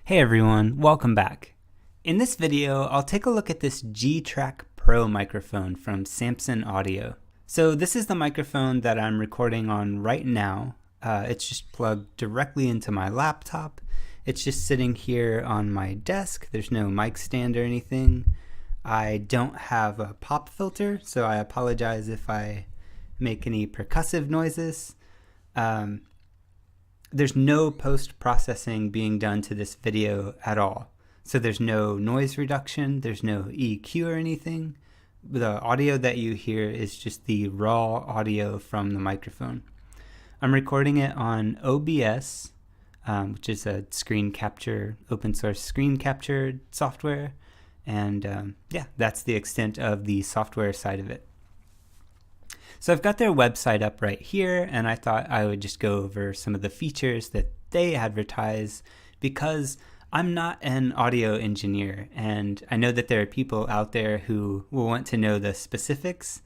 Hey everyone, welcome back. In this video, I'll take a look at this G-Track Pro microphone from Samson Audio. So this is the microphone that I'm recording on right now. It's just plugged directly into my laptop. It's just sitting here on my desk. There's no mic stand or anything. I don't have a pop filter, so I apologize if I make any percussive noises. There's no post-processing being done to this video at all. So there's no noise reduction, there's no EQ or anything. The audio that you hear is just the raw audio from the microphone. I'm recording it on OBS, which is a screen capture, open source screen capture software. And yeah, that's the extent of the software side of it. So I've got their website up right here, and I thought I would just go over some of the features that they advertise because I'm not an audio engineer, and I know that there are people out there who will want to know the specifics.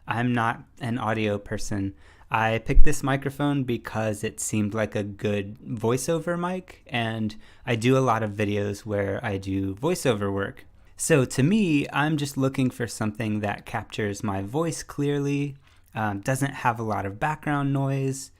I'm not an audio person. I picked this microphone because it seemed like a good voiceover mic, and I do a lot of videos where I do voiceover work. So to me, I'm just looking for something that captures my voice clearly, doesn't have a lot of background noise,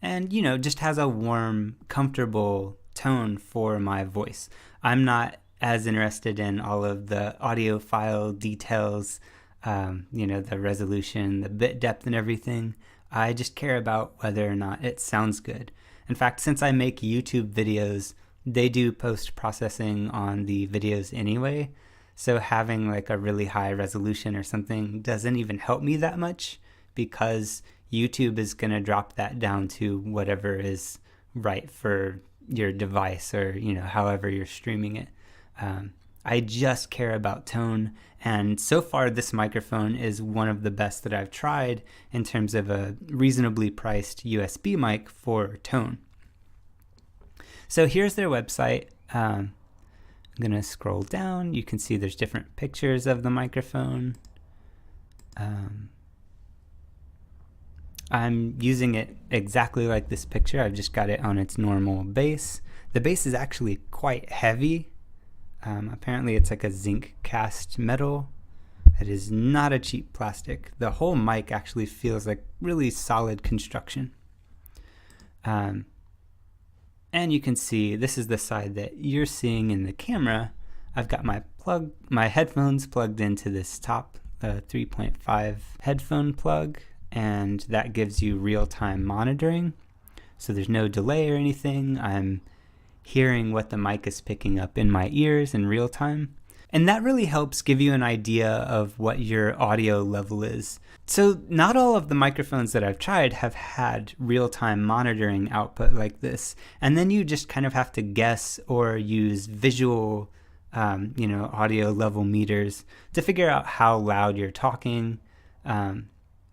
and just has a warm, comfortable tone for my voice. I'm not as interested in all of the audiophile details, the resolution, the bit depth and everything. I just care about whether or not it sounds good. In fact, since I make YouTube videos, they do post-processing on the videos anyway, so having like a really high resolution or something doesn't even help me that much, because YouTube is going to drop that down to whatever is right for your device or, however you're streaming it. I just care about tone, and so far this microphone is one of the best that I've tried in terms of a reasonably priced USB mic for tone. So here's their website. I'm going to scroll down. You can see there's different pictures of the microphone. I'm using it exactly like this picture. I've just got it on its normal base. The base is actually quite heavy. Apparently it's like a zinc cast metal. It is not a cheap plastic. The whole mic actually feels like really solid construction. And you can see this is the side that you're seeing in the camera. I've got my headphones plugged into this top 3.5 headphone plug, and that gives you real-time monitoring. So there's no delay or anything. I'm hearing what the mic is picking up in my ears in real time. And that really helps give you an idea of what your audio level is. So not all of the microphones that I've tried have had real-time monitoring output like this. And then you just kind of have to guess or use visual, audio level meters to figure out how loud you're talking.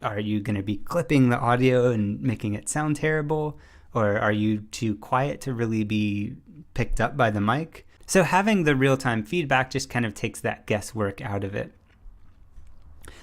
Are you going to be clipping the audio and making it sound terrible? Or are you too quiet to really be picked up by the mic? So having the real-time feedback just kind of takes that guesswork out of it.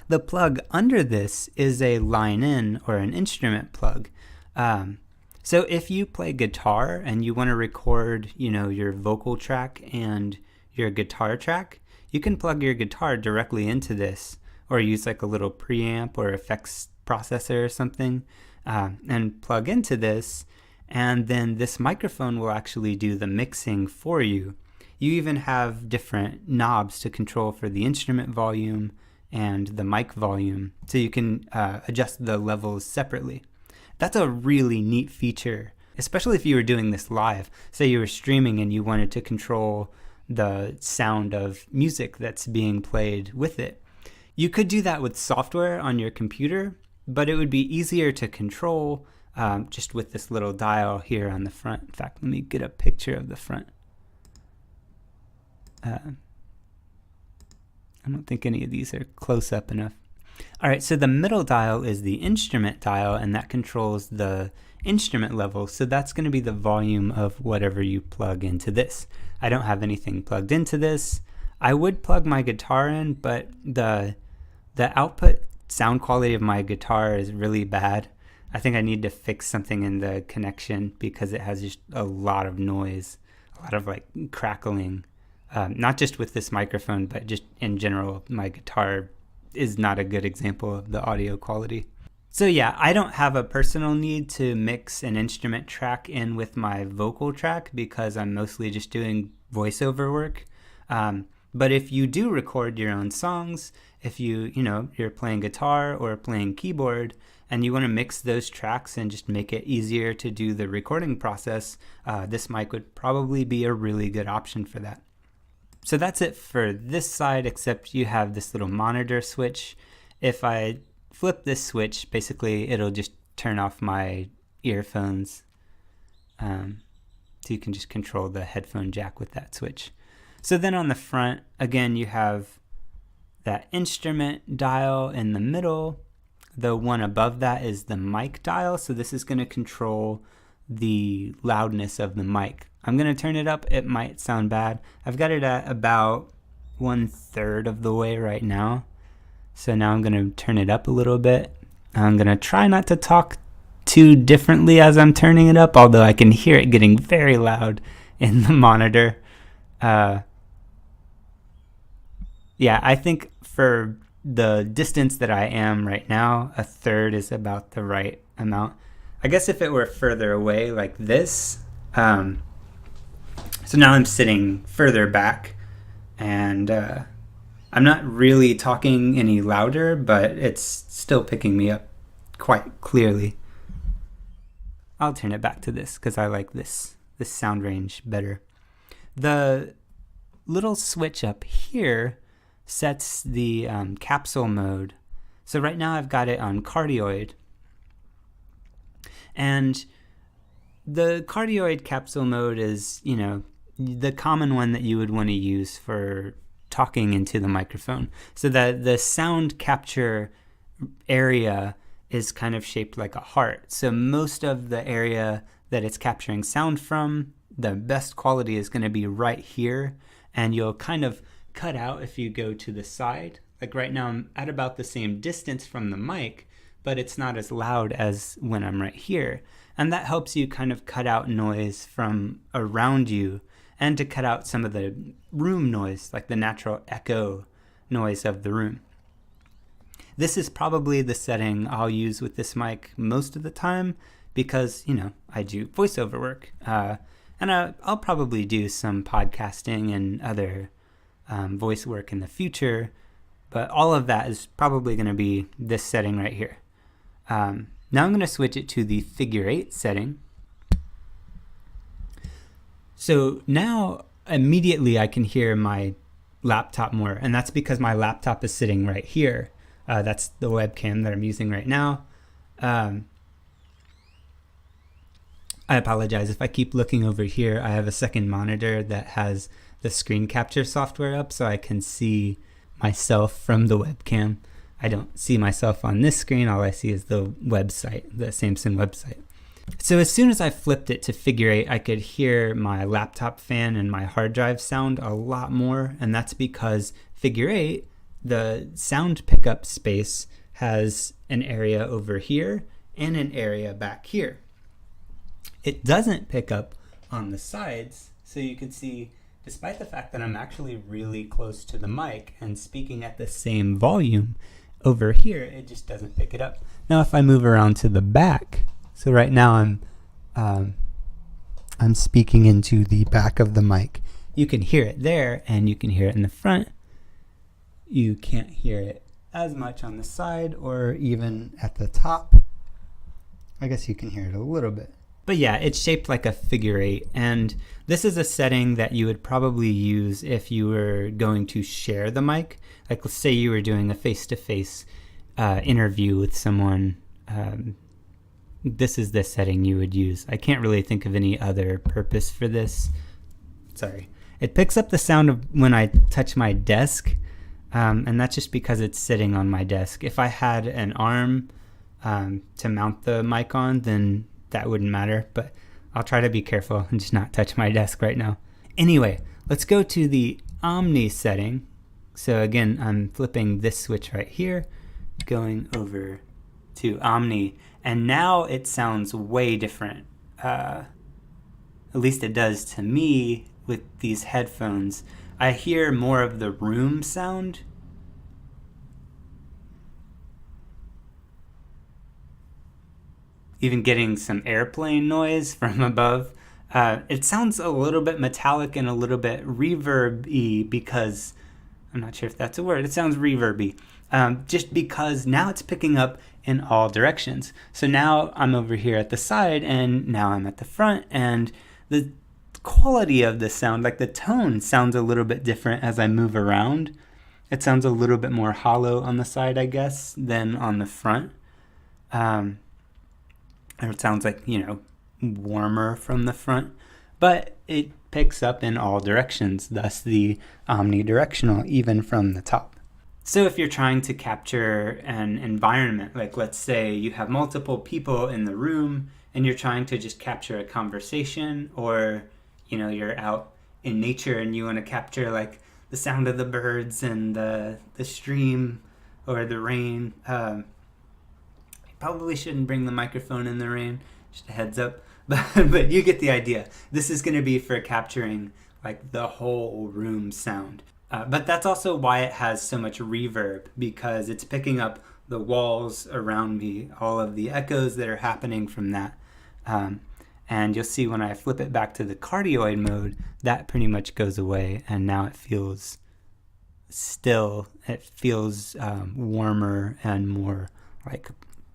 The plug under this is a line-in or an instrument plug. So if you play guitar and you want to record, your vocal track and your guitar track, you can plug your guitar directly into this, or use like a little preamp or effects processor or something, and plug into this, and then this microphone will actually do the mixing for you. You even have different knobs to control for the instrument volume and the mic volume, so you can adjust the levels separately. That's a really neat feature, especially if you were doing this live. Say you were streaming and you wanted to control the sound of music that's being played with it. You could do that with software on your computer, but it would be easier to control just with this little dial here on the front. In fact, let me get a picture of the front. I don't think any of these are close up enough. All right, so the middle dial is the instrument dial, and that controls the instrument level. So that's going to be the volume of whatever you plug into this. I don't have anything plugged into this. I would plug my guitar in, but the output sound quality of my guitar is really bad. I think I need to fix something in the connection because it has just a lot of noise, a lot of like crackling, not just with this microphone, but just in general. My guitar is not a good example of the audio quality. So yeah, I don't have a personal need to mix an instrument track in with my vocal track because I'm mostly just doing voiceover work. But if you do record your own songs, if you're playing guitar or playing keyboard and you want to mix those tracks and just make it easier to do the recording process, this mic would probably be a really good option for that. So that's it for this side, except you have this little monitor switch. If I flip this switch, basically it'll just turn off my earphones. So you can just control the headphone jack with that switch. So then on the front, again, you have that instrument dial in the middle. The one above that is the mic dial. So this is going to control the loudness of the mic. I'm going to turn it up. It might sound bad. I've got it at about 1/3 of the way right now. So now I'm going to turn it up a little bit. I'm going to try not to talk too differently as I'm turning it up, although I can hear it getting very loud in the monitor. Yeah, I think for the distance that I am right now, 1/3 is about the right amount. I guess if it were further away like this, so now I'm sitting further back and I'm not really talking any louder, but it's still picking me up quite clearly. I'll turn it back to this because I like this sound range better. The little switch up here sets the capsule mode. So right now I've got it on cardioid. And the cardioid capsule mode is, the common one that you would want to use for talking into the microphone. So that the sound capture area is kind of shaped like a heart. So most of the area that it's capturing sound from, the best quality is going to be right here. And you'll kind of cut out if you go to the side. Like right now I'm at about the same distance from the mic, but it's not as loud as when I'm right here. And that helps you kind of cut out noise from around you and to cut out some of the room noise, like the natural echo noise of the room. This is probably the setting I'll use with this mic most of the time because, I do voiceover work. And I'll probably do some podcasting and other voice work in the future, but all of that is probably going to be this setting right here. Now I'm going to switch it to the figure 8 setting. So now immediately I can hear my laptop more, and that's because my laptop is sitting right here. That's the webcam that I'm using right now. I apologize if I keep looking over here. I have a second monitor that has the screen capture software up so I can see myself from the webcam. I don't see myself on this screen. All I see is the website, the Samson website. So as soon as I flipped it to figure 8, I could hear my laptop fan and my hard drive sound a lot more. And that's because figure 8, the sound pickup space, has an area over here and an area back here. It doesn't pick up on the sides. So you can see, despite the fact that I'm actually really close to the mic and speaking at the same volume, over here it just doesn't pick it up. Now if I move around to the back, so right now I'm speaking into the back of the mic. You can hear it there and you can hear it in the front. You can't hear it as much on the side or even at the top. I guess you can hear it a little bit. But yeah, it's shaped like a figure 8, and this is a setting that you would probably use if you were going to share the mic. Like let's say you were doing a face-to-face interview with someone. This is the setting you would use. I can't really think of any other purpose for this. Sorry. It picks up the sound of when I touch my desk, and that's just because it's sitting on my desk. If I had an arm to mount the mic on, then that wouldn't matter, but I'll try to be careful and just not touch my desk right now. Anyway, let's go to the Omni setting. So again, I'm flipping this switch right here, going over to Omni, and now it sounds way different. At least it does to me with these headphones, I hear more of the room sound. Even getting some airplane noise from above. It sounds a little bit metallic and a little bit reverb-y because, I'm not sure if that's a word, it sounds reverb-y. Just because now it's picking up in all directions. So now I'm over here at the side and now I'm at the front, and the quality of the sound, like the tone, sounds a little bit different as I move around. It sounds a little bit more hollow on the side, I guess, than on the front. Or it sounds like, warmer from the front, but it picks up in all directions, thus the omnidirectional, even from the top. So if you're trying to capture an environment, like let's say you have multiple people in the room and you're trying to just capture a conversation, or you're out in nature and you want to capture like the sound of the birds and the stream or the rain, probably shouldn't bring the microphone in the rain, just a heads up, but you get the idea. This is going to be for capturing like the whole room sound. But that's also why it has so much reverb, because it's picking up the walls around me, all of the echoes that are happening from that. And you'll see when I flip it back to the cardioid mode, that pretty much goes away, and now it feels still. It feels warmer and more like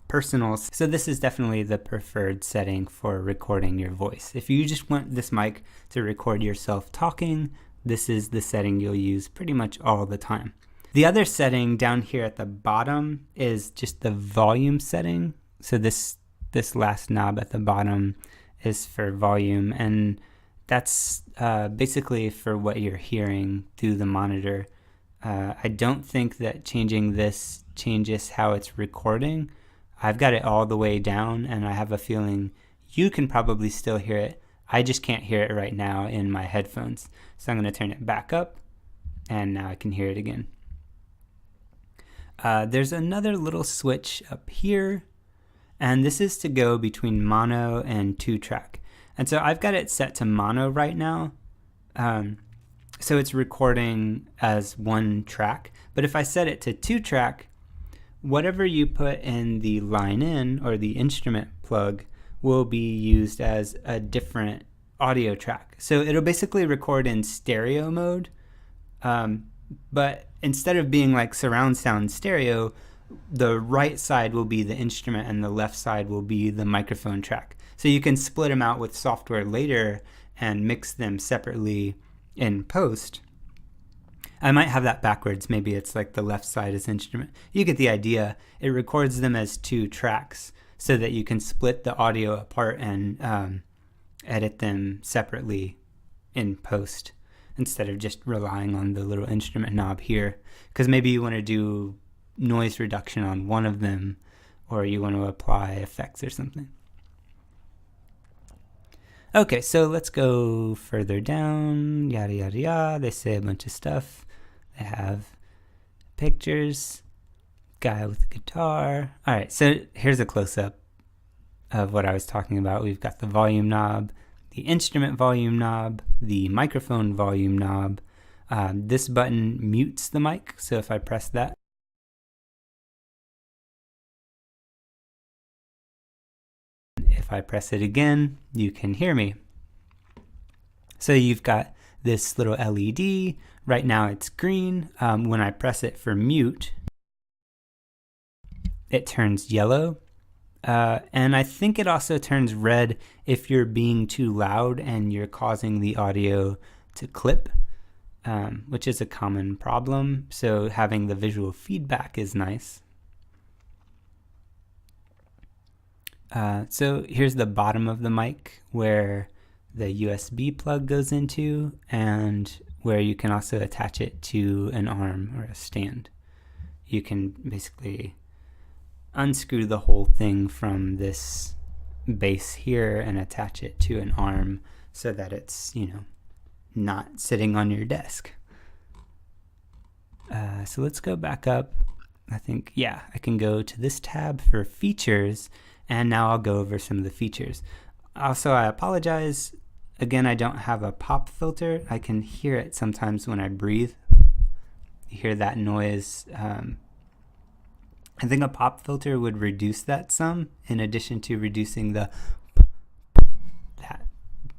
personal. So this is definitely the preferred setting for recording your voice. If you just want this mic to record yourself talking, this is the setting you'll use pretty much all the time. The other setting down here at the bottom is just the volume setting. So this last knob at the bottom is for volume, and that's basically for what you're hearing through the monitor. I don't think that changing this changes how it's recording. I've got it all the way down, and I have a feeling you can probably still hear it. I just can't hear it right now in my headphones. So I'm going to turn it back up, and now I can hear it again. There's another little switch up here, and this is to go between mono and 2-track. And so I've got it set to mono right now. So it's recording as 1 track. But if I set it to 2-track, whatever you put in the line in or the instrument plug will be used as a different audio track. So it'll basically record in stereo mode, but instead of being like surround sound stereo, the right side will be the instrument and the left side will be the microphone track. So you can split them out with software later and mix them separately in post. I might have that backwards. Maybe it's like the left side is instrument. You get the idea. It records them as 2 tracks so that you can split the audio apart and edit them separately in post instead of just relying on the little instrument knob here. Because maybe you want to do noise reduction on one of them, or you want to apply effects or something. Okay, so let's go further down. Yada, yada, yada. They say a bunch of stuff. They have pictures, guy with a guitar. All right, so here's a close-up of what I was talking about. We've got the volume knob, the instrument volume knob, the microphone volume knob. This button mutes the mic, so if I press that, if I press it again, you can hear me. So you've got this little LED. Right now it's green. When I press it for mute, it turns yellow. And I think it also turns red if you're being too loud and you're causing the audio to clip, which is a common problem. So having the visual feedback is nice. So here's the bottom of the mic where the USB plug goes into, and where you can also attach it to an arm or a stand. You can basically unscrew the whole thing from this base here and attach it to an arm so that it's, not sitting on your desk. So let's go back up. I think, I can go to this tab for features, and now I'll go over some of the features. Also, I apologize. Again, I don't have a pop filter. I can hear it sometimes when I breathe. You hear that noise. I think a pop filter would reduce that some, in addition to reducing that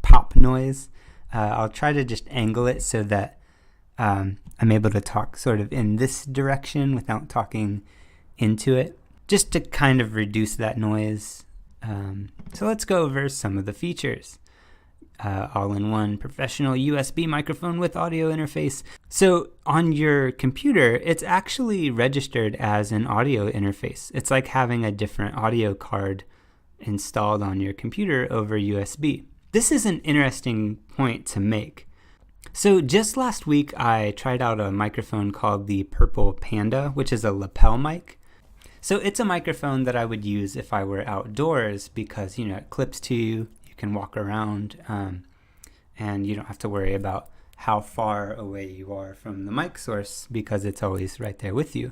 pop noise. I'll try to just angle it so that I'm able to talk sort of in this direction without talking into it, just to kind of reduce that noise. So let's go over some of the features. All-in-one professional USB microphone with audio interface. So on your computer, it's actually registered as an audio interface. It's like having a different audio card installed on your computer over USB. This is an interesting point to make. So just last week, I tried out a microphone called the Purple Panda, which is a lapel mic. So it's a microphone that I would use if I were outdoors because, it clips to you. You can walk around and you don't have to worry about how far away you are from the mic source because it's always right there with you.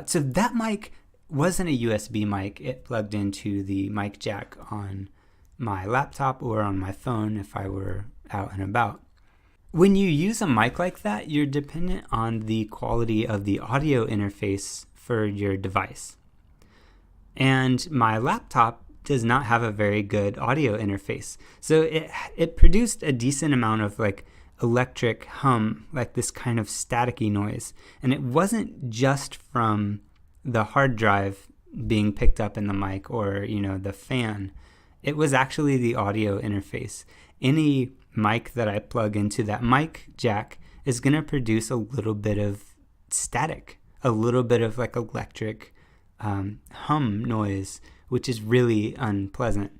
So that mic wasn't a USB mic. It plugged into the mic jack on my laptop or on my phone if I were out and about. When you use a mic like that, you're dependent on the quality of the audio interface for your device. And my laptop does not have a very good audio interface. So it produced a decent amount of like electric hum, like this kind of staticky noise. And it wasn't just from the hard drive being picked up in the mic or, the fan. It was actually the audio interface. Any mic that I plug into that mic jack is going to produce a little bit of static, a little bit of like electric hum noise, which is really unpleasant.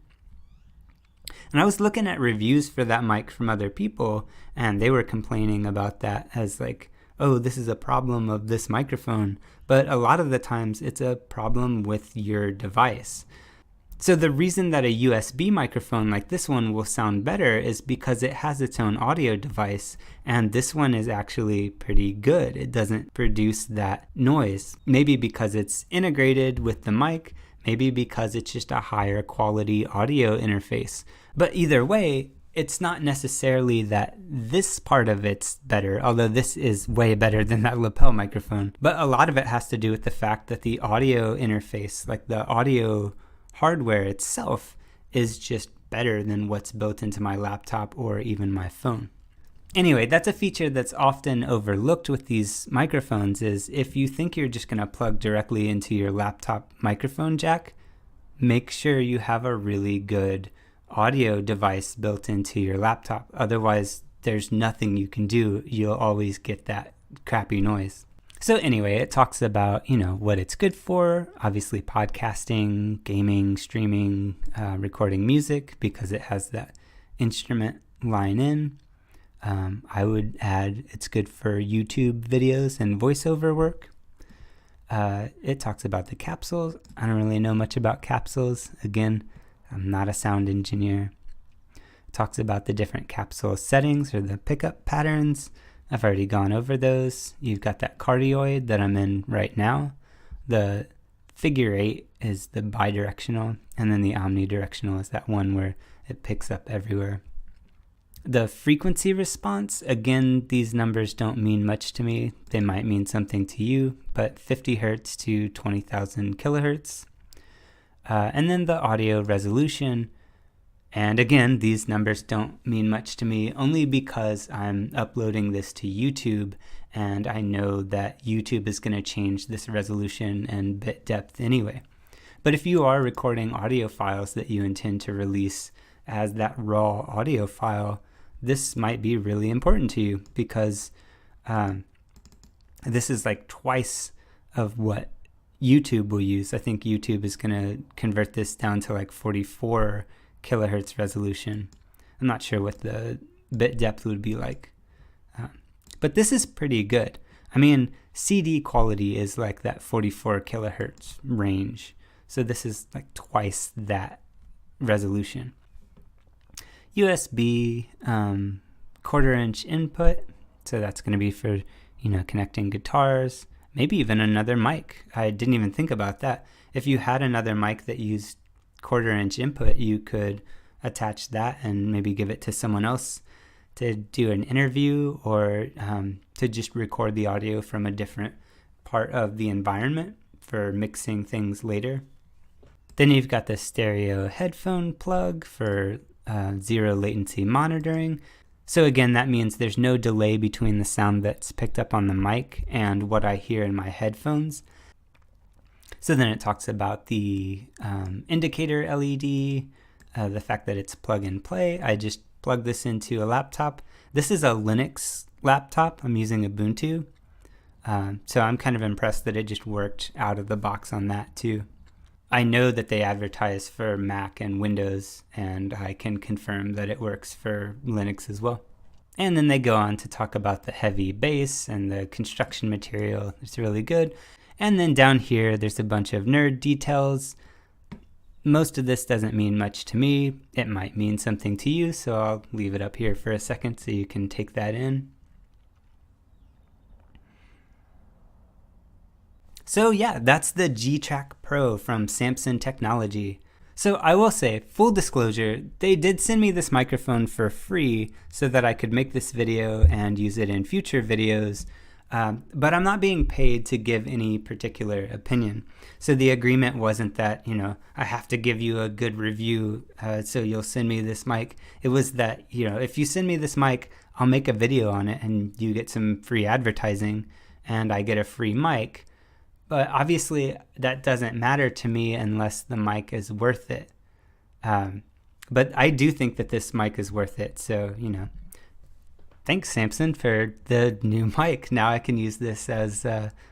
And I was looking at reviews for that mic from other people, and they were complaining about that as like, oh, this is a problem of this microphone. But a lot of the times it's a problem with your device. So the reason that a USB microphone like this one will sound better is because it has its own audio device, and this one is actually pretty good. It doesn't produce that noise. Maybe because it's integrated with the mic, maybe because it's just a higher quality audio interface. But either way, it's not necessarily that this part of it's better, although this is way better than that lapel microphone. But a lot of it has to do with the fact that the audio interface, like the audio hardware itself, is just better than what's built into my laptop or even my phone. Anyway, that's a feature that's often overlooked with these microphones is if you think you're just going to plug directly into your laptop microphone jack, make sure you have a really good audio device built into your laptop. Otherwise, there's nothing you can do. You'll always get that crappy noise. So anyway, it talks about, what it's good for, obviously podcasting, gaming, streaming, recording music, because it has that instrument line in. I would add it's good for YouTube videos and voiceover work. It talks about the capsules. I don't really know much about capsules. Again, I'm not a sound engineer. It talks about the different capsule settings or the pickup patterns. I've already gone over those. You've got that cardioid that I'm in right now. The figure 8 is the bidirectional, and then the omnidirectional is that one where it picks up everywhere. The frequency response, again, these numbers don't mean much to me. They might mean something to you, but 50 hertz to 20,000 kilohertz. And then the audio resolution. And again, these numbers don't mean much to me only because I'm uploading this to YouTube and I know that YouTube is going to change this resolution and bit depth anyway. But if you are recording audio files that you intend to release as that raw audio file, this might be really important to you because this is like twice of what YouTube will use. I think YouTube is going to convert this down to like 44 kilohertz resolution. I'm not sure what the bit depth would be like. But this is pretty good. I mean, CD quality is like that 44 kilohertz range. So this is like twice that resolution. USB, 1/4 inch input. So that's going to be for, connecting guitars, maybe even another mic. I didn't even think about that. If you had another mic that used 1/4 inch input, you could attach that and maybe give it to someone else to do an interview, or to just record the audio from a different part of the environment for mixing things later. Then you've got the stereo headphone plug for zero latency monitoring. So again, that means there's no delay between the sound that's picked up on the mic and what I hear in my headphones. So then it talks about the indicator LED, the fact that it's plug and play. I just plug this into a laptop. This is a Linux laptop. I'm using Ubuntu. So I'm kind of impressed that it just worked out of the box on that too. I know that they advertise for Mac and Windows, and I can confirm that it works for Linux as well. And then they go on to talk about the heavy bass and the construction material. It's really good. And then down here, there's a bunch of nerd details. Most of this doesn't mean much to me. It might mean something to you, so I'll leave it up here for a second so you can take that in. So yeah, that's the G-Track Pro from Samson Technology. So I will say, full disclosure, they did send me this microphone for free so that I could make this video and use it in future videos, but I'm not being paid to give any particular opinion. So the agreement wasn't that, I have to give you a good review, so you'll send me this mic. It was that, if you send me this mic, I'll make a video on it and you get some free advertising and I get a free mic. But obviously that doesn't matter to me unless the mic is worth it. But I do think that this mic is worth it. So, thanks Samson for the new mic. Now I can use this as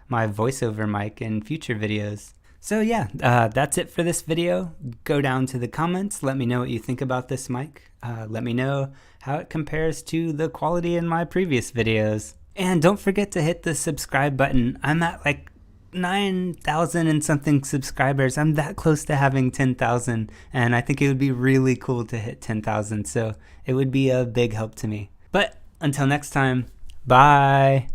my voiceover mic in future videos. So yeah, that's it for this video. Go down to the comments. Let me know what you think about this mic. Let me know how it compares to the quality in my previous videos. And don't forget to hit the subscribe button. I'm at like 9,000 and something subscribers. I'm that close to having 10,000, and I think it would be really cool to hit 10,000, so it would be a big help to me. But until next time, bye.